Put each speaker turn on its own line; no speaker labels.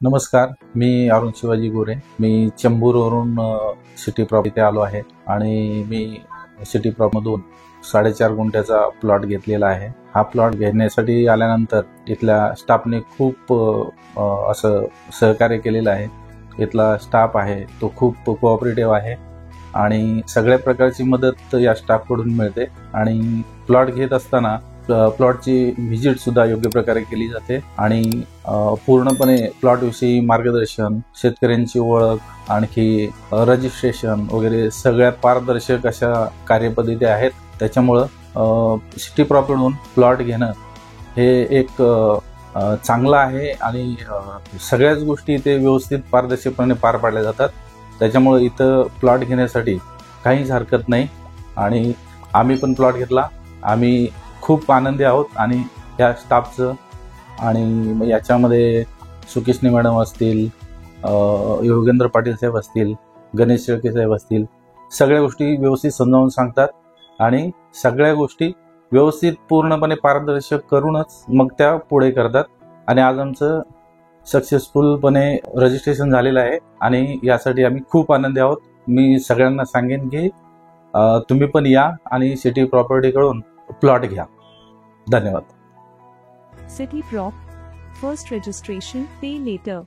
नमस्कार, मी अरुण शिवाजी गोरे. मी चेंबूरवरून city prop इथे आलो आहे आणि मी सिटी प्रॉपमधून 4.5 गुंठ्याचा प्लॉट घेतलेला आहे. हा प्लॉट घेण्यासाठी आल्यानंतर इथल्या स्टाफने खूप असं सहकार्य केलेलं आहे. इथला स्टाफ आहे तो खूप कोऑपरेटिव्ह आहे आणि सगळ्या प्रकारची मदत या स्टाफकडून मिळते. आणि प्लॉट घेत असताना प्लॉटची व्हिजिट सुद्धा योग्य प्रकारे केली जाते आणि पूर्णपणे प्लॉट विषयी मार्गदर्शन, शेतकऱ्यांची ओळख, आणखी रजिस्ट्रेशन वगैरे सगळ्या पारदर्शक अशा कार्यपद्धती आहेत. त्याच्यामुळं सिटी प्रॉपकडून प्लॉट घेणं हे एक चांगलं आहे आणि सगळ्याच गोष्टी इथे व्यवस्थित पारदर्शकपणे पार पाडल्या जातात. त्याच्यामुळं इथं प्लॉट घेण्यासाठी काहीच हरकत नाही आणि आम्ही पण प्लॉट घेतला. आम्ही खूप आनंदी आहोत आणि या स्टाफचं आणि याच्यामध्ये सुकेशनी मॅडम असतील, योगेंद्र पाटील साहेब असतील, गणेश शेळके साहेब असतील, सगळ्या गोष्टी व्यवस्थित समजावून सांगतात आणि सगळ्या गोष्टी व्यवस्थित पूर्णपणे पारदर्शक करूनच मग त्या पुढे करतात. आणि आज आमचं सक्सेसफुलपणे रजिस्ट्रेशन झालेलं आहे आणि यासाठी आम्ही खूप आनंदी आहोत. मी सगळ्यांना सांगेन की तुम्ही पण या आणि सिटी प्रॉपर्टीकडून प्लॉट घ्या. धन्यवाद.
City Prop. First registration, pay later.